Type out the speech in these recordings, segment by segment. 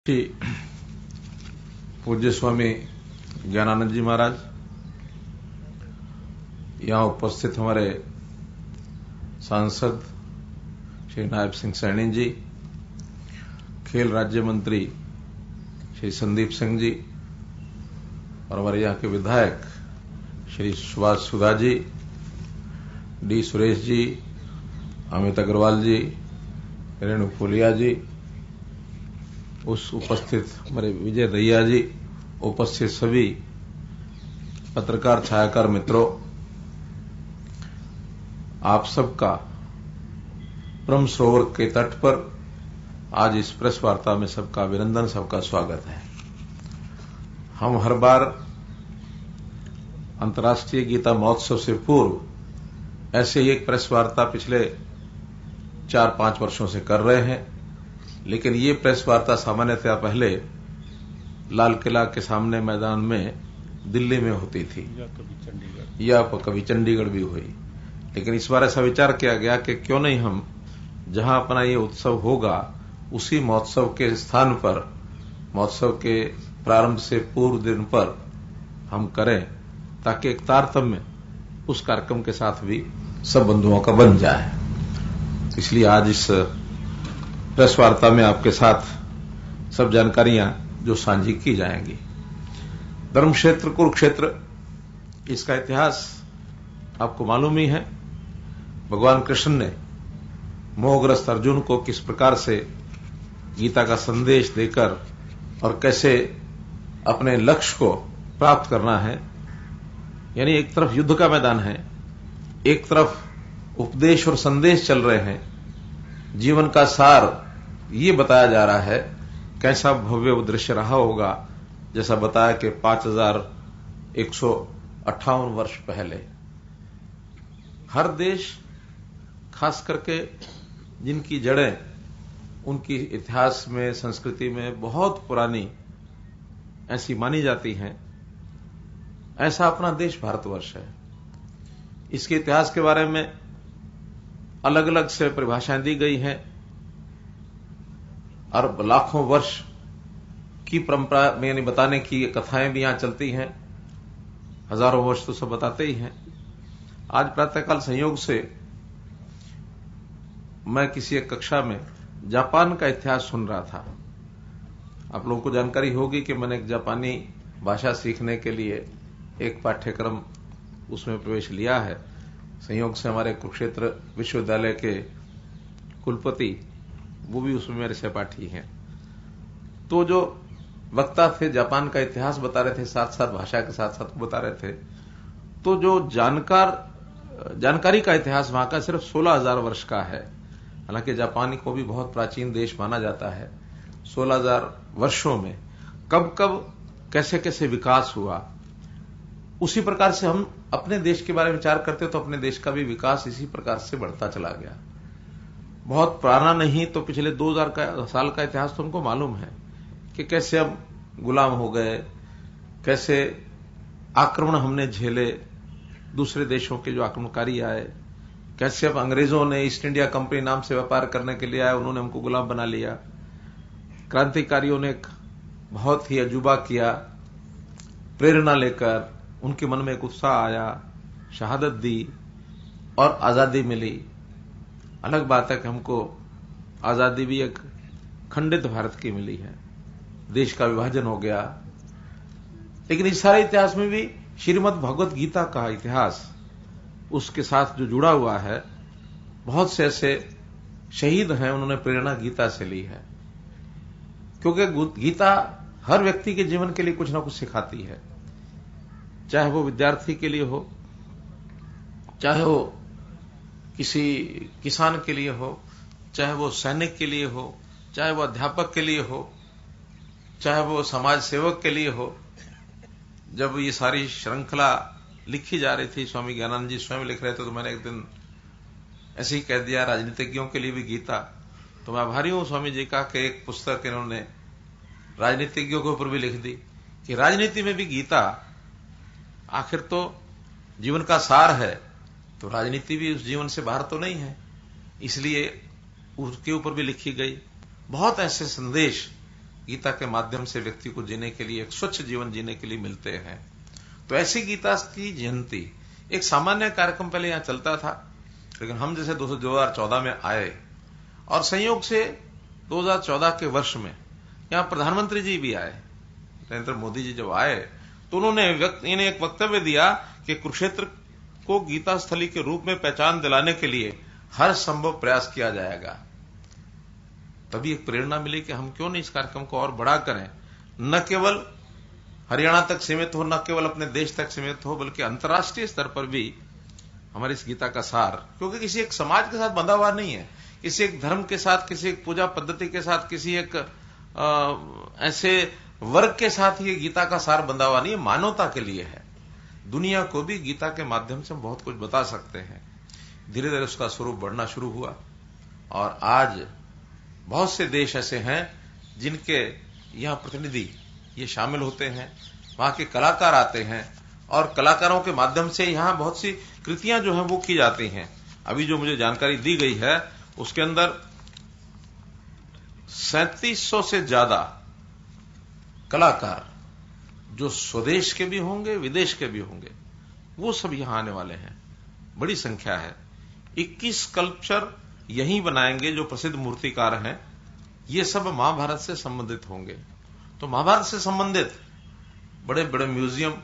श्री पूज्य स्वामी ज्ञानानंद जी महाराज, यहां उपस्थित हमारे सांसद श्री नायब सिंह सैनी जी, खेल राज्य मंत्री श्री संदीप सिंह जी और हमारे यहां के विधायक श्री सुभाष सुधा जी, डी सुरेश जी, अमित अग्रवाल जी, रेणु फूलिया जी, उस उपस्थित हमारे विजय दहिया जी, उपस्थित सभी पत्रकार छायाकार मित्रों, आप सबका ब्रह्म सरोवर के तट पर आज इस प्रेस वार्ता में सबका अभिनंदन, सबका स्वागत है। हम हर बार अंतर्राष्ट्रीय गीता महोत्सव से पूर्व ऐसे ही एक प्रेस वार्ता पिछले 4-5 वर्षों से कर रहे हैं, लेकिन ये प्रेस वार्ता सामान्यतया पहले लाल किला के सामने मैदान में दिल्ली में होती थी या कभी चंडीगढ़ भी हुई। लेकिन इस बार ऐसा विचार किया गया कि क्यों नहीं हम जहां अपना ये उत्सव होगा उसी महोत्सव के स्थान पर, महोत्सव के प्रारंभ से पूर्व दिन पर हम करें, ताकि एक तारतम्य उस कार्यक्रम के साथ भी सब बंधुओं का बन जाए। इसलिए आज इस प्रेस वार्ता में आपके साथ सब जानकारियां जो साझी की जाएंगी। धर्म क्षेत्र कुरुक्षेत्र, इसका इतिहास आपको मालूम ही है। भगवान कृष्ण ने मोहग्रस्त अर्जुन को किस प्रकार से गीता का संदेश देकर और कैसे अपने लक्ष्य को प्राप्त करना है, यानी एक तरफ युद्ध का मैदान है, एक तरफ उपदेश और संदेश चल रहे हैं, जीवन का सार ये बताया जा रहा है, कैसा भव्य दृश्य रहा होगा, जैसा बताया कि 5158 वर्ष पहले हर देश, खास करके जिनकी जड़ें उनकी इतिहास में, संस्कृति में बहुत पुरानी ऐसी मानी जाती हैं, ऐसा अपना देश भारतवर्ष है। इसके इतिहास के बारे में अलग अलग से परिभाषाएं दी गई हैं और लाखों वर्ष की परंपरा में यानी बताने की कथाएं भी यहां चलती हैं, हजारों वर्ष तो सब बताते ही हैं। आज प्रातःकाल संयोग से मैं किसी एक कक्षा में जापान का इतिहास सुन रहा था। आप लोगों को जानकारी होगी कि मैंने एक जापानी भाषा सीखने के लिए एक पाठ्यक्रम उसमें प्रवेश लिया है। संयोग से हमारे कुरुक्षेत्र विश्वविद्यालय के कुलपति वो भी उसमें मेरे सहपाठी हैं। तो जो वक्ता थे जापान का इतिहास बता रहे थे, साथ साथ भाषा के साथ साथ बता रहे थे। तो जो जानकारी का इतिहास वहां का सिर्फ 16,000 वर्ष का है। हालांकि जापान को भी बहुत प्राचीन देश माना जाता है। 16,000 वर्षों में कब कब कैसे कैसे विकास हुआ, उसी प्रकार से हम अपने देश के बारे में विचार करते तो अपने देश का भी विकास इसी प्रकार से बढ़ता चला गया। बहुत पुराना नहीं तो पिछले 2000 साल का इतिहास तो हमको मालूम है कि कैसे हम गुलाम हो गए, कैसे आक्रमण हमने झेले, दूसरे देशों के जो आक्रमणकारी आए, कैसे अब अंग्रेजों ने ईस्ट इंडिया कंपनी नाम से व्यापार करने के लिए आए, उन्होंने हमको गुलाम बना लिया। क्रांतिकारियों ने बहुत ही अजूबा किया, प्रेरणा लेकर उनके मन में एक उत्साह आया, शहादत दी और आजादी मिली। अलग बात है कि हमको आजादी भी एक खंडित भारत की मिली है, देश का विभाजन हो गया। लेकिन इस सारे इतिहास में भी श्रीमद् भगवत गीता का इतिहास उसके साथ जो जुड़ा हुआ है, बहुत से ऐसे शहीद हैं, उन्होंने प्रेरणा गीता से ली है। क्योंकि गीता हर व्यक्ति के जीवन के लिए कुछ ना कुछ सिखाती है, चाहे वो विद्यार्थी के लिए हो, चाहे वो किसी किसान के लिए हो, चाहे वो सैनिक के लिए हो, चाहे वो अध्यापक के लिए हो, चाहे वो समाज सेवक के लिए हो। जब ये सारी श्रृंखला लिखी जा रही थी, स्वामी ज्ञानानंद जी स्वयं लिख रहे थे, तो मैंने एक दिन ऐसे ही कह दिया, राजनीतिज्ञों के लिए भी गीता। तो मैं आभारी हूं स्वामी जी का कि एक पुस्तक इन्होंने राजनीतिज्ञों के ऊपर भी लिख दी कि राजनीति में भी गीता आखिर तो जीवन का सार है, तो राजनीति भी उस जीवन से बाहर तो नहीं है, इसलिए उसके ऊपर भी लिखी गई। बहुत ऐसे संदेश गीता के माध्यम से व्यक्ति को जीने के लिए, एक स्वच्छ जीवन जीने के लिए मिलते हैं। तो ऐसी गीता की जयंती एक सामान्य कार्यक्रम पहले यहां चलता था, लेकिन हम जैसे 2014 में आए और संयोग से 2014 के वर्ष में यहां प्रधानमंत्री जी भी आए, नरेंद्र मोदी जी जब आए तो उन्होंने एक वक्तव्य दिया कि कुरुक्षेत्र को गीता स्थली के रूप में पहचान दिलाने के लिए हर संभव प्रयास किया जाएगा। तभी एक प्रेरणा मिली कि हम क्यों नहीं इस कार्यक्रम को और बड़ा करें, न केवल हरियाणा तक सीमित हो, न केवल अपने देश तक सीमित हो, बल्कि अंतर्राष्ट्रीय स्तर पर भी हमारी इस गीता का सार, क्योंकि किसी एक समाज के साथ बंधा हुआ नहीं है, किसी एक धर्म के साथ, किसी एक पूजा पद्धति के साथ, किसी एक ऐसे वर्ग के साथ ये गीता का सार बंधा हुआ नहीं है, मानवता के लिए है। दुनिया को भी गीता के माध्यम से हम बहुत कुछ बता सकते हैं। धीरे धीरे उसका स्वरूप बढ़ना शुरू हुआ और आज बहुत से देश ऐसे हैं जिनके यहां प्रतिनिधि ये शामिल होते हैं, वहां के कलाकार आते हैं और कलाकारों के माध्यम से यहां बहुत सी कृतियां जो हैं वो की जाती हैं। अभी जो मुझे जानकारी दी गई है उसके अंदर 3700 से ज्यादा कलाकार, जो स्वदेश के भी होंगे विदेश के भी होंगे, वो सब यहां आने वाले हैं, बड़ी संख्या है। 21 स्कल्पचर यहीं बनाएंगे जो प्रसिद्ध मूर्तिकार हैं, ये सब महाभारत से संबंधित होंगे। तो महाभारत से संबंधित बड़े बड़े म्यूजियम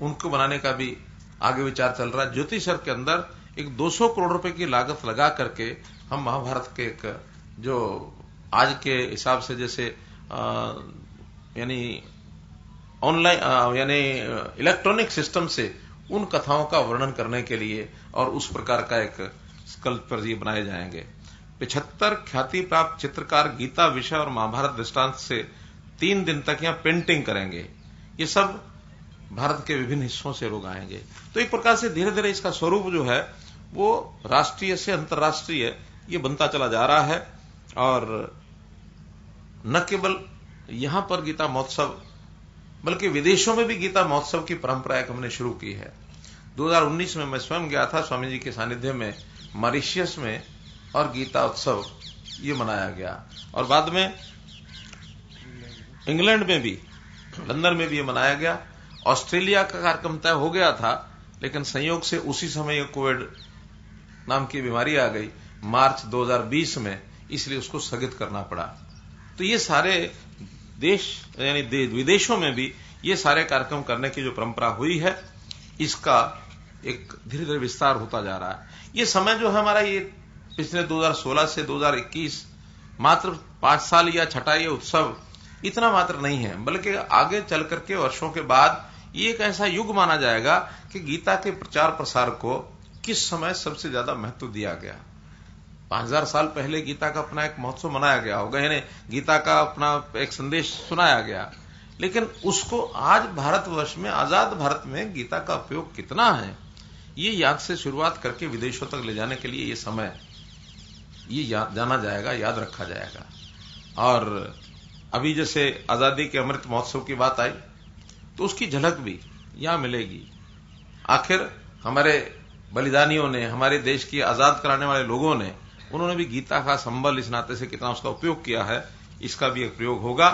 उनको बनाने का भी आगे विचार चल रहा है। ज्योतिषर के अंदर एक 200 करोड़ रुपए की लागत लगा करके हम महाभारत के एक, जो आज के हिसाब से जैसे यानी ऑनलाइन यानी इलेक्ट्रॉनिक सिस्टम से उन कथाओं का वर्णन करने के लिए और उस प्रकार का एक स्कल्पचर ये बनाए जाएंगे। 75 ख्याति प्राप्त चित्रकार गीता विषय और महाभारत दृष्टांत से 3 दिन तक यहां पेंटिंग करेंगे। ये सब भारत के विभिन्न हिस्सों से लोग आएंगे। तो एक प्रकार से धीरे धीरे इसका स्वरूप जो है वो राष्ट्रीय से अंतर्राष्ट्रीय ये बनता चला जा रहा है। और न केवल यहां पर गीता महोत्सव, बल्कि विदेशों में भी गीता महोत्सव की परंपरा एक हमने शुरू की है। 2019 में मैं स्वयं गया था स्वामी जी के सानिध्य में मॉरिशस में, और गीता उत्सव ये मनाया गया। और बाद में इंग्लैंड में भी, लंदन में भी ये मनाया गया। ऑस्ट्रेलिया का कार्यक्रम तय हो गया था, लेकिन संयोग से उसी समय ये कोविड नाम की बीमारी आ गई मार्च 2020 में, इसलिए उसको स्थगित करना पड़ा। तो ये सारे देश यानी विदेशों में भी ये सारे कार्यक्रम करने की जो परंपरा हुई है, इसका एक धीरे धीरे विस्तार होता जा रहा है। ये समय जो है हमारा, ये पिछले 2016 से 2021 मात्र 5 साल या छठा ये उत्सव इतना मात्र नहीं है, बल्कि आगे चल करके वर्षों के बाद ये एक ऐसा युग माना जाएगा कि गीता के प्रचार प्रसार को किस समय सबसे ज्यादा महत्व दिया गया। 5000 साल पहले गीता का अपना एक महोत्सव मनाया गया होगा, यानी गीता का अपना एक संदेश सुनाया गया, लेकिन उसको आज भारतवर्ष में, आजाद भारत में गीता का उपयोग कितना है, ये याद से शुरुआत करके विदेशों तक ले जाने के लिए ये समय ये जाना जाएगा, याद रखा जाएगा। और अभी जैसे आजादी के अमृत महोत्सव की बात आई, तो उसकी झलक भी यहां मिलेगी। आखिर हमारे बलिदानियों ने, हमारे देश की आजाद कराने वाले लोगों ने, उन्होंने भी गीता का संबल इस नाते से कितना उसका उपयोग किया है, इसका भी एक प्रयोग होगा।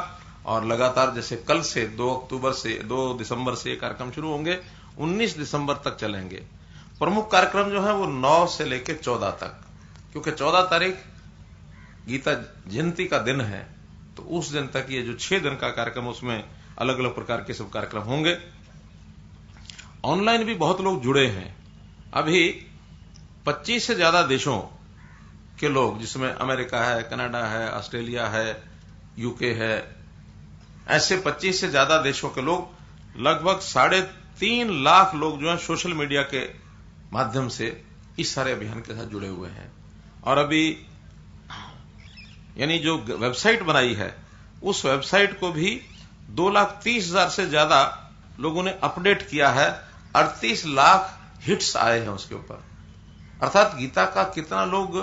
और लगातार जैसे कल से 2 दिसंबर से ये कार्यक्रम शुरू होंगे, 19 दिसंबर तक चलेंगे। प्रमुख कार्यक्रम जो है वो 9 से लेकर 14 तक, क्योंकि 14 तारीख गीता जयंती का दिन है, तो उस दिन तक ये जो 6 दिन का कार्यक्रम, उसमें अलग अलग प्रकार के सब कार्यक्रम होंगे। ऑनलाइन भी बहुत लोग जुड़े हैं। अभी 25 से ज्यादा देशों के लोग, जिसमें अमेरिका है, कनाडा है, ऑस्ट्रेलिया है, यूके है, ऐसे 25 से ज्यादा देशों के लोग, लगभग 3.5 लाख लोग जो है सोशल मीडिया के माध्यम से इस सारे अभियान के साथ जुड़े हुए हैं। और अभी यानी जो वेबसाइट बनाई है, उस वेबसाइट को भी 2,30,000 से ज्यादा लोगों ने अपडेट किया है। 38 लाख हिट्स आए हैं उसके ऊपर। अर्थात गीता का कितना लोग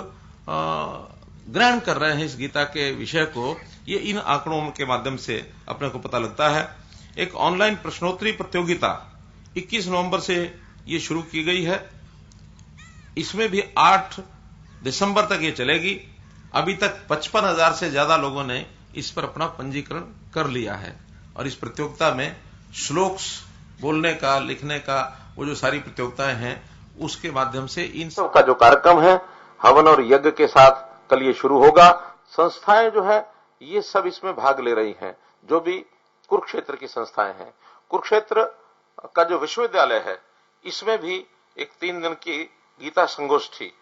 ग्रहण कर रहे हैं इस गीता के विषय को, ये इन आंकड़ों के माध्यम से अपने को पता लगता है। एक ऑनलाइन प्रश्नोत्तरी प्रतियोगिता 21 नवंबर से ये शुरू की गई है। इसमें भी 8 दिसंबर तक ये चलेगी। अभी तक 55,000 से ज्यादा लोगों ने इस पर अपना पंजीकरण कर लिया है। और इस प्रतियोगिता में श्लोक्स बोलने का, लिखने का, वो जो सारी प्रतियोगिताएं हैं, उसके माध्यम से इन सब का जो कार्यक्रम है हवन और यज्ञ के साथ कल ये शुरू होगा। संस्थाएं जो है ये सब इसमें भाग ले रही हैं, जो भी कुरुक्षेत्र की संस्थाएं हैं। कुरुक्षेत्र का जो विश्वविद्यालय है इसमें भी एक 3 दिन की गीता संगोष्ठी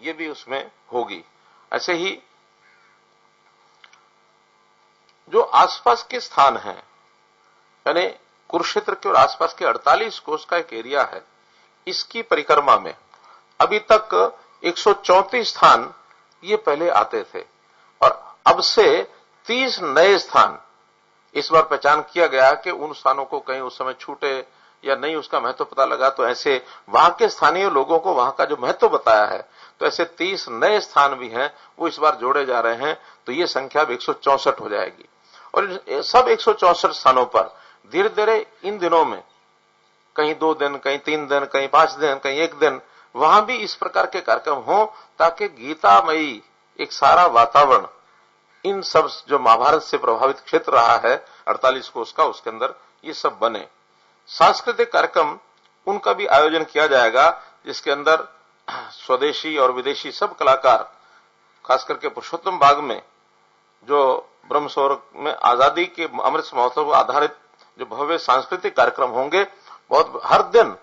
ये भी उसमें होगी। ऐसे ही जो आसपास के स्थान हैं, यानी कुरुक्षेत्र के और आसपास के 48 कोस का एक एरिया है, इसकी परिक्रमा में अभी तक 134 स्थान ये पहले आते थे और अब से 30 नए स्थान इस बार पहचान किया गया कि उन स्थानों को कहीं उस समय छूटे या नहीं उसका महत्व पता लगा, तो ऐसे वहां के स्थानीय लोगों को वहां का जो महत्व बताया है, तो ऐसे 30 नए स्थान भी हैं वो इस बार जोड़े जा रहे हैं, तो ये संख्या अब 164 हो जाएगी। और सब 164 स्थानों पर धीरे धीरे इन दिनों में कहीं 2 दिन, कहीं 3 दिन, कहीं 5 दिन, कहीं 1 दिन वहां भी इस प्रकार के कार्यक्रम हो, ताकि गीतामयी एक सारा वातावरण इन सब जो महाभारत से प्रभावित क्षेत्र रहा है 48 कोस का, उसके अंदर ये सब बने। सांस्कृतिक कार्यक्रम उनका भी आयोजन किया जाएगा, जिसके अंदर स्वदेशी और विदेशी सब कलाकार, खास करके पुरुषोत्तम बाग में जो ब्रह्म सरोवर में आजादी के अमृत महोत्सव आधारित जो भव्य सांस्कृतिक कार्यक्रम होंगे, बहुत हर दिन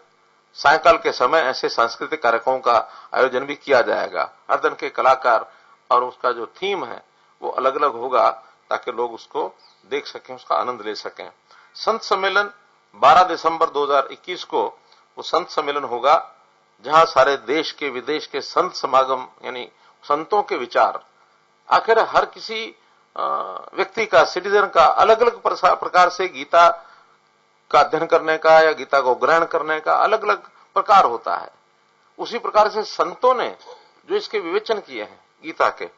सायंकाल के समय ऐसे सांस्कृतिक कार्यक्रमों का आयोजन भी किया जाएगा। हर दिन के कलाकार और उसका जो थीम है वो अलग अलग होगा, ताकि लोग उसको देख सकें, उसका आनंद ले सकें। संत सम्मेलन 12 दिसंबर 2021 को वो संत सम्मेलन होगा, जहां सारे देश के विदेश के संत समागम, यानी संतों के विचार, आखिर हर किसी व्यक्ति का, सिटीजन का अलग अलग प्रकार से गीता का अध्ययन करने का या गीता को ग्रहण करने का अलग अलग प्रकार होता है। उसी प्रकार से संतों ने जो इसके विवेचन किए हैं गीता के,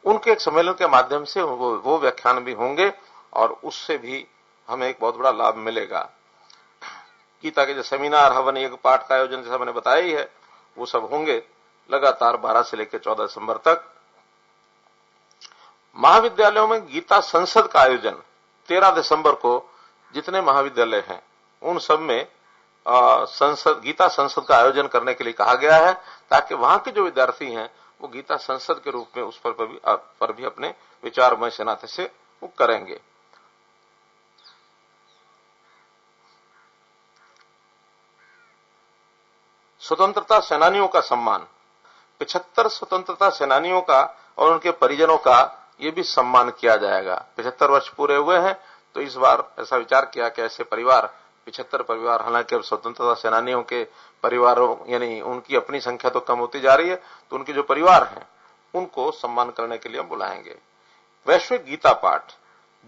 उनके एक सम्मेलन के माध्यम से वो व्याख्यान भी होंगे और उससे भी हमें एक बहुत बड़ा लाभ मिलेगा। गीता के जो सेमिनार, हवन, यज्ञ, पाठ का आयोजन जैसा मैंने बताया ही है, वो सब होंगे लगातार 12 से लेकर 14 दिसंबर तक। महाविद्यालयों में गीता संसद का आयोजन 13 दिसंबर को जितने महाविद्यालय हैं उन सब में गीता संसद का आयोजन करने के लिए कहा गया है, ताकि वहां के जो विद्यार्थी हैं वो गीता संसद के रूप में उस पर भी अपने विचारमय से नाते से वो करेंगे। स्वतंत्रता सेनानियों का सम्मान, 75 स्वतंत्रता सेनानियों का और उनके परिजनों का ये भी सम्मान किया जाएगा। 75 वर्ष पूरे हुए हैं, तो इस बार ऐसा विचार किया कि ऐसे परिवार, 75 परिवार, हालांकि अब स्वतंत्रता सेनानियों के परिवारों यानी उनकी अपनी संख्या तो कम होती जा रही है, तो उनके जो परिवार हैं उनको सम्मान करने के लिए हम बुलाएंगे। वैश्विक गीता पाठ,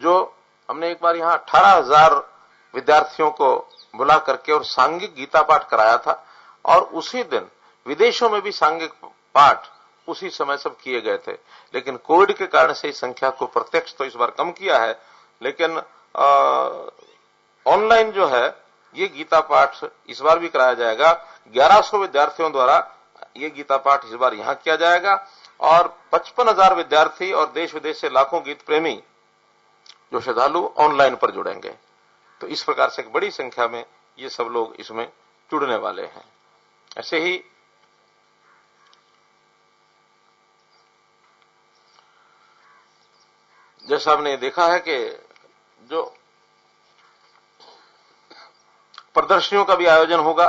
जो हमने एक बार यहाँ 18,000 विद्यार्थियों को बुला करके और सांघिक गीता पाठ कराया था, और उसी दिन विदेशों में भी सांघिक पाठ उसी समय सब किए गए थे, लेकिन कोविड के कारण से इस संख्या को प्रत्यक्ष तो इस बार कम किया है, लेकिन ऑनलाइन जो है ये गीता पाठ इस बार भी कराया जाएगा। 1100 विद्यार्थियों द्वारा ये गीता पाठ इस बार यहां किया जाएगा और 55,000 विद्यार्थी और देश विदेश से लाखों गीत प्रेमी जो श्रद्धालु ऑनलाइन पर जुड़ेंगे। तो इस प्रकार से एक बड़ी संख्या में ये सब लोग इसमें जुड़ने वाले हैं। ऐसे ही जैसा हमने देखा है कि जो प्रदर्शनियों का भी आयोजन होगा,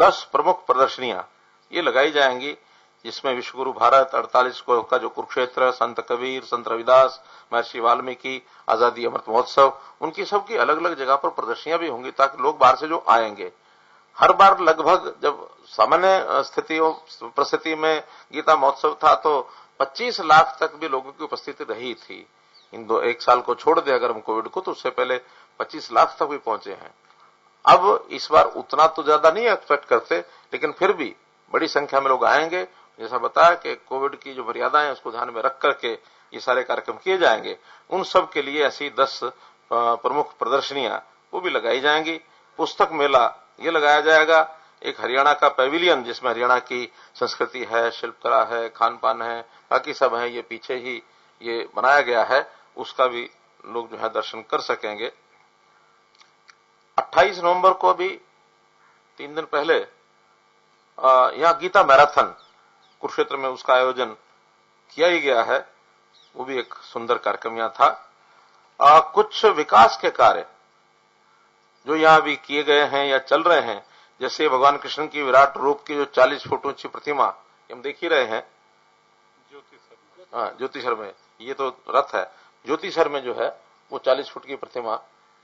10 प्रमुख प्रदर्शनियां ये लगाई जाएंगी, जिसमें विश्वगुरु भारत 48 को का जो कुरुक्षेत्र, संत कबीर, संत रविदास, महर्षि वाल्मीकि, आजादी अमृत महोत्सव, उनकी सबकी अलग अलग जगह पर प्रदर्शनियां भी होंगी, ताकि लोग बाहर से जो आएंगे, हर बार लगभग जब सामान्य परिस्थिति में गीता महोत्सव था तो 25 लाख तक भी लोगों की उपस्थिति रही थी। एक साल को छोड़ दे अगर हम कोविड को, तो उससे पहले 25 लाख तक भी पहुंचे हैं। अब इस बार उतना तो ज्यादा नहीं एक्सपेक्ट करते, लेकिन फिर भी बड़ी संख्या में लोग आएंगे। जैसा बताया कि कोविड की जो मर्यादाएं उसको ध्यान में रख करके ये सारे कार्यक्रम किए जाएंगे। उन सब के लिए ऐसी 10 प्रमुख प्रदर्शनियां वो भी लगाई जाएंगी। पुस्तक मेला ये लगाया जाएगा। एक हरियाणा का पैविलियन, जिसमें हरियाणा की संस्कृति है, शिल्पकला है, खान पान है, बाकी सब है, ये पीछे ही ये बनाया गया है, उसका भी लोग जो है दर्शन कर सकेंगे। 28 नवंबर को अभी 3 दिन पहले यहां गीता मैराथन कुरुक्षेत्र में उसका आयोजन किया ही गया है। वो भी एक सुंदर कार्यक्रम यहां था। कुछ विकास के कार्य जो यहां भी किए गए हैं या चल रहे हैं, जैसे भगवान कृष्ण की विराट रूप की जो 40 फुट ऊंची प्रतिमा हम देख ही रहे हैं ज्योतिसर में, ये तो रथ है, ज्योतिसर में जो है वो 40 फुट की प्रतिमा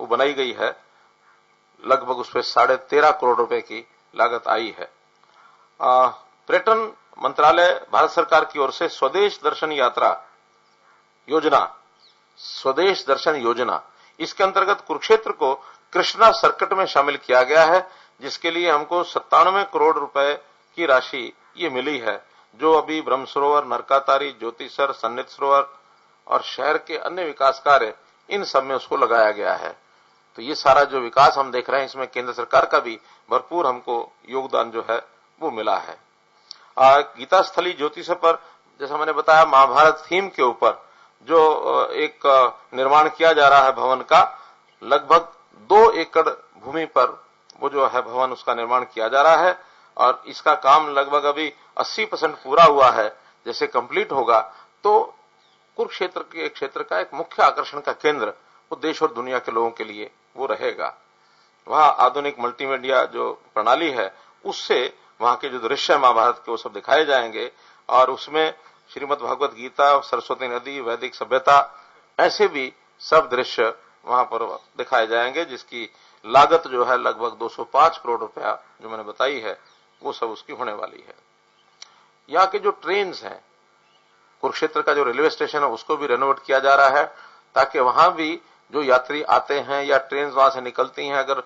वो बनाई गई है। लगभग उस पर 13.5 करोड़ रुपए की लागत आई है। पर्यटन मंत्रालय भारत सरकार की ओर से स्वदेश दर्शन यात्रा योजना, स्वदेश दर्शन योजना, इसके अंतर्गत कुरुक्षेत्र को कृष्णा सर्किट में शामिल किया गया है, जिसके लिए हमको 97 करोड़ रुपए की राशि ये मिली है, जो अभी ब्रह्म सरोवर, नरकातारी, ज्योतिसर, सन्निध सरोवर और शहर के अन्य विकास कार्य, इन सब में उसको लगाया गया है। तो ये सारा जो विकास हम देख रहे हैं, इसमें केंद्र सरकार का भी भरपूर हमको योगदान जो है वो मिला है। गीता स्थली ज्योतिसर पर, जैसा मैंने बताया, महाभारत थीम के ऊपर जो एक निर्माण किया जा रहा है भवन का, लगभग 2 एकड़ भूमि पर वो जो है भवन, उसका निर्माण किया जा रहा है और इसका काम लगभग अभी 80% पूरा हुआ है। जैसे कंप्लीट होगा तो कुरुक्षेत्र के क्षेत्र का एक मुख्य आकर्षण का केंद्र वो देश और दुनिया के लोगों के लिए वो रहेगा। वहां आधुनिक मल्टीमीडिया जो प्रणाली है, उससे वहां के जो दृश्य महाभारत के वो सब दिखाए जाएंगे और उसमें श्रीमद् भगवत गीता, सरस्वती नदी, वैदिक सभ्यता, ऐसे भी सब दृश्य वहां पर दिखाए जाएंगे, जिसकी लागत जो है लगभग 205 करोड़ रुपया जो मैंने बताई है, वो सब उसकी होने वाली है। यहाँ के जो ट्रेन्स हैं, कुरुक्षेत्र का जो रेलवे स्टेशन है उसको भी रेनोवेट किया जा रहा है, ताकि वहां भी जो यात्री आते हैं या ट्रेन वहां से निकलती हैं, अगर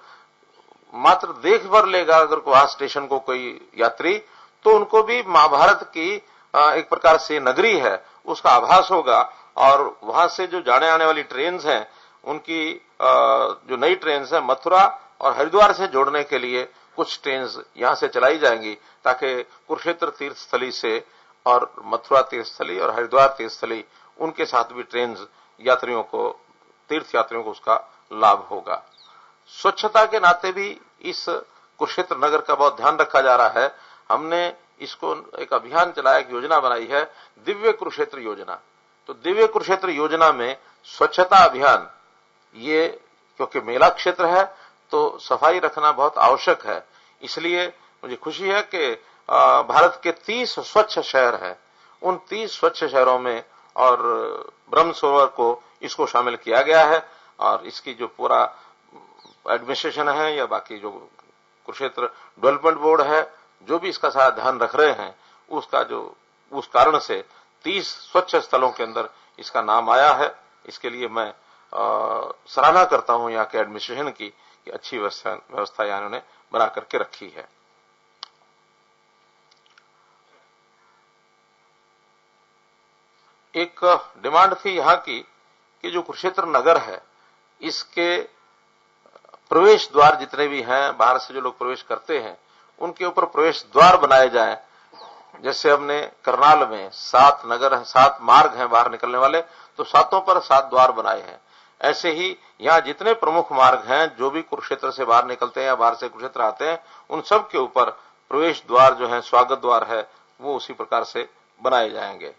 मात्र देख भर लेगा अगर वहां स्टेशन को कोई यात्री, तो उनको भी महाभारत की एक प्रकार से नगरी है उसका आभास होगा। और वहां से जो जाने आने वाली ट्रेन हैं, उनकी जो नई ट्रेन है मथुरा और हरिद्वार से जोड़ने के लिए कुछ ट्रेन यहां से चलाई जाएंगी, ताकि कुरुक्षेत्र तीर्थ स्थली से और मथुरा तीर्थ स्थली और हरिद्वार तीर्थ स्थली, उनके साथ भी ट्रेन यात्रियों को, तीर्थ यात्रियों को उसका लाभ होगा। स्वच्छता के नाते भी इस कुरुक्षेत्र नगर का बहुत ध्यान रखा जा रहा है। हमने इसको एक अभियान चलाया, एक योजना बनाई है, दिव्य कुरुक्षेत्र योजना। तो दिव्य कुरुक्षेत्र योजना में स्वच्छता अभियान, ये क्योंकि मेला क्षेत्र है तो सफाई रखना बहुत आवश्यक है, इसलिए मुझे खुशी है कि भारत के 30 स्वच्छ शहर हैं, उन 30 स्वच्छ शहरों में और ब्रह्म सरोवर को इसको शामिल किया गया है। और इसकी जो पूरा एडमिनिस्ट्रेशन है या बाकी जो कुरुक्षेत्र डेवलपमेंट बोर्ड है, जो भी इसका सारा ध्यान रख रहे हैं, उसका जो उस कारण से 30 स्वच्छ स्थलों के अंदर इसका नाम आया है। इसके लिए मैं सराहना करता हूं यहाँ के एडमिनिस्ट्रेशन की, कि अच्छी व्यवस्था यहाँ उन्होंने बना करके रखी है। एक डिमांड थी यहाँ की कि जो कुरुक्षेत्र नगर है, इसके प्रवेश द्वार जितने भी हैं, बाहर से जो लोग प्रवेश करते हैं, उनके ऊपर प्रवेश द्वार बनाए जाएं। जैसे हमने करनाल में 7 नगर हैं, 7 मार्ग हैं बाहर निकलने वाले, तो 7 पर 7 द्वार बनाए हैं। ऐसे ही यहाँ जितने प्रमुख मार्ग हैं, जो भी कुरुक्षेत्र से बाहर निकलते हैं या बाहर से कुरुक्षेत्र आते हैं, उन सब के ऊपर प्रवेश द्वार जो है, स्वागत द्वार है, वो उसी प्रकार से बनाए जाएंगे।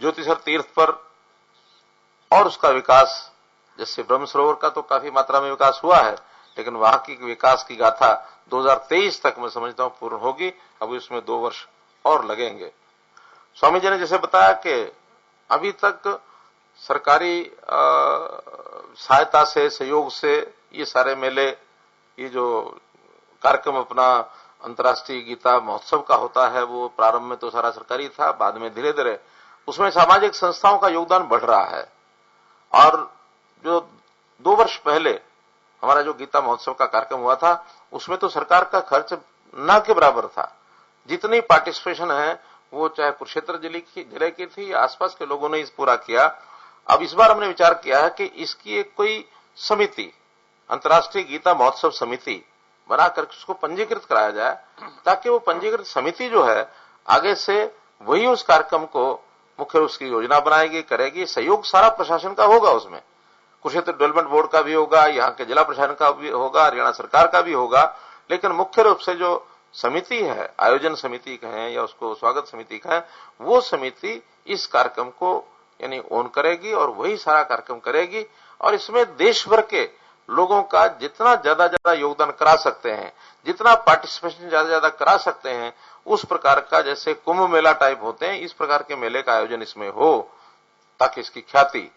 ज्योतिसर तीर्थ पर और उसका विकास, जैसे ब्रह्म सरोवर का तो काफी मात्रा में विकास हुआ है, लेकिन वहां की विकास की गाथा 2023 तक मैं समझता हूं पूर्ण होगी। अभी उसमें 2 वर्ष और लगेंगे। स्वामी जी ने जैसे बताया कि अभी तक सरकारी सहायता से, सहयोग से ये सारे मेले, ये जो कार्यक्रम अपना अंतर्राष्ट्रीय गीता महोत्सव का होता है, वो प्रारंभ में तो सारा सरकारी था, बाद में धीरे धीरे उसमें सामाजिक संस्थाओं का योगदान बढ़ रहा है। और जो 2 वर्ष पहले हमारा जो गीता महोत्सव का कार्यक्रम हुआ था, उसमें तो सरकार का खर्च न के बराबर था। जितनी पार्टिसिपेशन है वो चाहे कुरुक्षेत्र जिले की थी या आसपास के लोगों ने इस पूरा किया। अब इस बार हमने विचार किया है कि इसकी एक कोई समिति, अंतर्राष्ट्रीय गीता महोत्सव समिति बनाकर उसको पंजीकृत कराया जाए, ताकि वो पंजीकृत समिति जो है आगे से वही उस कार्यक्रम को मुख्य उसकी योजना बनाएगी, करेगी। सहयोग सारा प्रशासन का होगा, उसमें कुरुक्षेत्र डेवलपमेंट बोर्ड का भी होगा, यहाँ के जिला प्रशासन का भी होगा, हरियाणा सरकार का भी होगा। लेकिन मुख्य रूप से जो समिति है, आयोजन समिति कहें या उसको स्वागत समिति कहें, वो समिति इस कार्यक्रम को यानी ओन करेगी और वही सारा कार्यक्रम करेगी। और इसमें देश भर के लोगों का जितना ज्यादा योगदान करा सकते हैं, जितना पार्टिसिपेशन ज्यादा करा सकते हैं, उस प्रकार का, जैसे कुंभ मेला टाइप होते हैं, इस प्रकार के मेले का आयोजन इसमें हो, ताकि इसकी ख्याति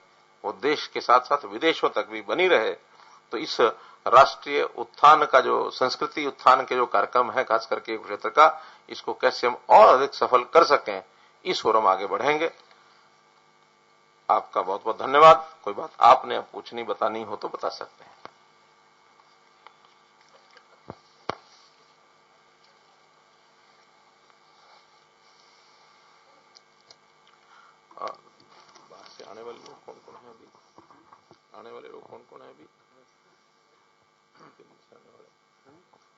वो देश के साथ साथ विदेशों तक भी बनी रहे। तो इस राष्ट्रीय उत्थान का जो संस्कृति उत्थान के जो कार्यक्रम है, खास करके कुरुक्षेत्र का, इसको कैसे हम और अधिक सफल कर सकें, इस ओर हम आगे बढ़ेंगे। आपका बहुत बहुत धन्यवाद। कोई बात आपने पूछनी बतानी हो तो बता सकते हैं। बाहर से आने वाले लोग कौन कौन है अभी? आने वाले लोग कौन कौन है अभी?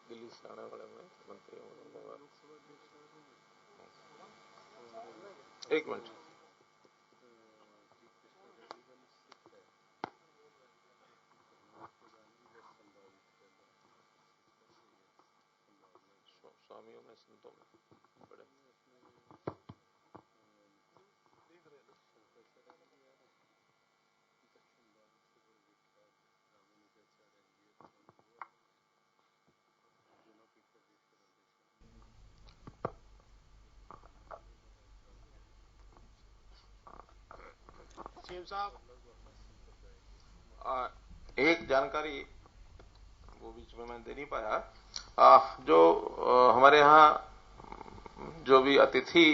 दिल्ली से आने वाले में मंत्री एक मिनट। स्वामियों में, संतों में बड़े सीएम साहब, एक जानकारी वो बीच में मैं दे नहीं पाया। जो हमारे यहाँ जो भी अतिथि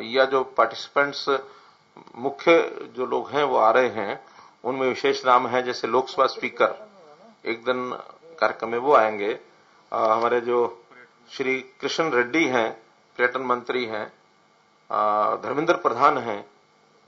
या जो पार्टिसिपेंट्स मुख्य जो लोग हैं वो आ रहे हैं, उनमें विशेष नाम है, जैसे लोकसभा स्पीकर एक दिन कार्यक्रम में वो आएंगे। हमारे जो श्री कृष्ण रेड्डी हैं, पर्यटन मंत्री हैं, धर्मेंद्र प्रधान हैं,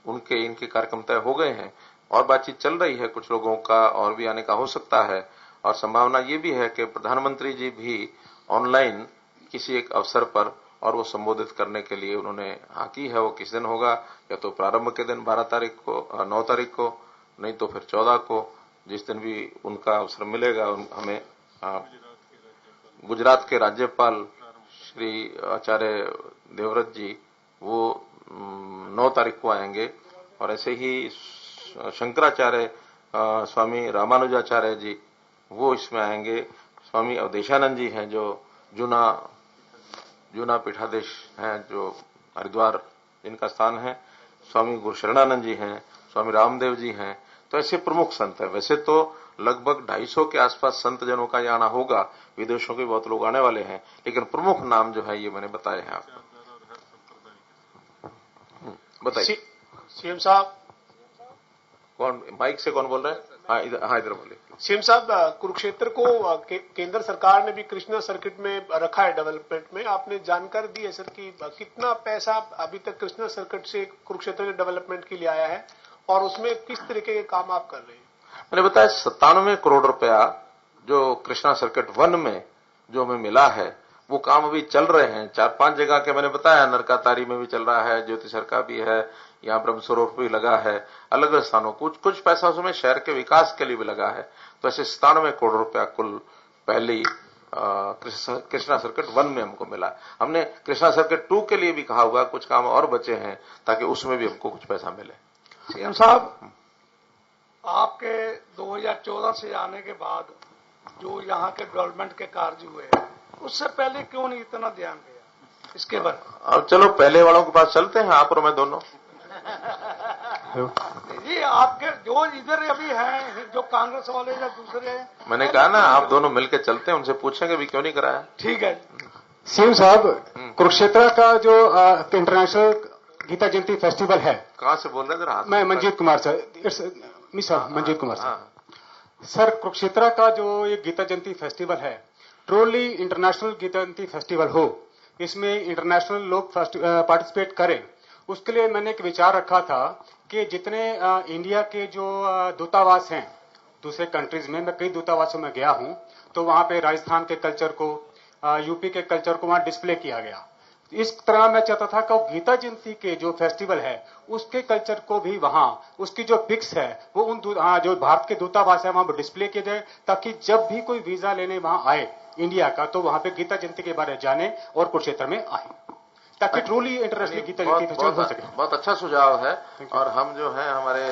इनके कार्यक्रम तय हो गए हैं और बातचीत चल रही है। कुछ लोगों का और भी आने का हो सकता है और संभावना ये भी है कि प्रधानमंत्री जी भी ऑनलाइन किसी एक अवसर पर और वो संबोधित करने के लिए उन्होंने हाँ की है। वो किस दिन होगा, या तो प्रारंभ के दिन 12 तारीख को, 9 तारीख को, नहीं तो फिर 14 को, जिस दिन भी उनका अवसर मिलेगा। हमें गुजरात के राज्यपाल श्री आचार्य देवव्रत जी वो 9 तारीख को आएंगे और ऐसे ही शंकराचार्य स्वामी रामानुजाचार्य जी वो इसमें आएंगे। स्वामी अवधेशानंद जी हैं जो जूना पीठाधीश हैं, जो हरिद्वार जिनका स्थान है। स्वामी गुरुशरणानंद जी हैं, स्वामी रामदेव जी हैं। तो ऐसे प्रमुख संत हैं। वैसे तो लगभग 250 के आसपास संत जनों का यहाँ आना होगा, विदेशों के बहुत लोग आने वाले हैं, लेकिन प्रमुख नाम जो है ये मैंने बताए हैं आपको। बताइए सीएम साहब। कौन माइक से कौन बोल रहे हैं? हाँ इधर बोलिए। सीएम साहब, कुरुक्षेत्र को केंद्र सरकार ने भी कृष्णा सर्किट में रखा है डेवलपमेंट में। आपने जानकारी दी है सर कि कितना पैसा अभी तक कृष्णा सर्किट से कुरुक्षेत्र के डेवलपमेंट के लिए आया है और उसमें किस तरीके के काम आप कर रहे हैं? मैंने बताया 97 करोड़ रुपया जो कृष्णा सर्किट 1 में जो हमें मिला है, वो काम अभी चल रहे हैं। 4-5 जगह के मैंने बताया, नरकातारी में भी चल रहा है, ज्योतिसर का भी है, यहाँ ब्रह्म सरोवर भी लगा है, अलग अलग स्थानों। कुछ पैसा उसमें शहर के विकास के लिए भी लगा है। तो ऐसे 97 करोड़ रुपया कुल पहली कृष्णा सर्किट 1 में हमको मिला। हमने कृष्णा सर्किट 2 के लिए भी कहा हुआ, कुछ काम और बचे हैं ताकि उसमें भी हमको कुछ पैसा मिले। सीएम साहब, आपके 2014 से आने के बाद जो यहाँ के डेवलपमेंट के कार्य हुए, उससे पहले क्यों नहीं इतना ध्यान दिया इसके बारे? अब चलो पहले वालों के पास चलते हैं, आप और मैं दोनों। जी, आपके जो इधर अभी हैं, जो कांग्रेस वाले या दूसरे, मैंने कहा ना आप दोनों मिलकर चलते हैं, उनसे पूछेंगे भी क्यों नहीं कराया। ठीक है। सीएम साहब, कुरुक्षेत्र का जो इंटरनेशनल गीता जयंती फेस्टिवल है, कहाँ से बोल रहे थे? मैं मंजीत कुमार सर, मंजीत कुमार सर, कुरुक्षेत्र का जो ये गीता जयंती फेस्टिवल है, truly international Gita Jayanti festival हो, इसमें इंटरनेशनल लोग पार्टिसिपेट करें, उसके लिए मैंने एक विचार रखा था कि जितने इंडिया के जो दूतावास हैं दूसरे कंट्रीज में, मैं कई दूतावासों में गया हूं, तो वहां पे राजस्थान के कल्चर को, यूपी के कल्चर को वहां डिस्प्ले किया गया। इस तरह मैं चाहता था कि गीता जयंती के जो फेस्टिवल है उसके कल्चर को भी वहां उसकी जो पिक्स है वो जो भारत के दूतावास है वहां पर डिस्प्ले किया जाए, ताकि जब भी कोई वीजा लेने वहां आए इंडिया का तो वहां पे गीता जयंती के बारे में जाने और कुरुक्षेत्र में आए, ताकि truly international Gita Jayanti festival हो सके। बहुत अच्छा सुझाव है। और हम जो है हमारे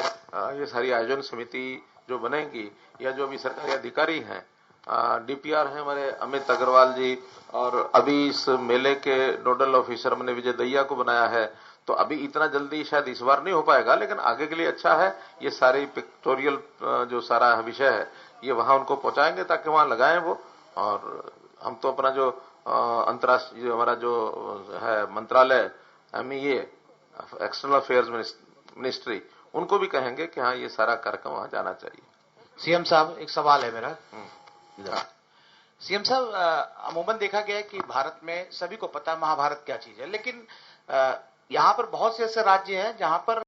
ये सारी आयोजन समिति जो बनेगी या जो भी सरकारी अधिकारी हैं, डीपीआर हैं हमारे अमित अग्रवाल जी, और अभी इस मेले के नोडल ऑफिसर हमने विजय दैया को बनाया है। तो अभी इतना जल्दी शायद इस बार नहीं हो पाएगा, लेकिन आगे के लिए अच्छा है। ये सारी पिक्टोरियल जो सारा विषय है ये वहां उनको पहुंचाएंगे ताकि वहां लगाएं वो। और हम तो अपना जो अंतर्राष्ट्रीय जो हमारा जो है मंत्रालय MEA एक्सटर्नल अफेयर्स मिनिस्ट्री, उनको भी कहेंगे कि हाँ ये सारा कार्यक्रम वहां जाना चाहिए। सीएम साहब एक सवाल है मेरा। सीएम साहब, अमूमन देखा गया है कि भारत में सभी को पता है महाभारत क्या चीज है, लेकिन यहाँ पर बहुत से ऐसे राज्य हैं जहां पर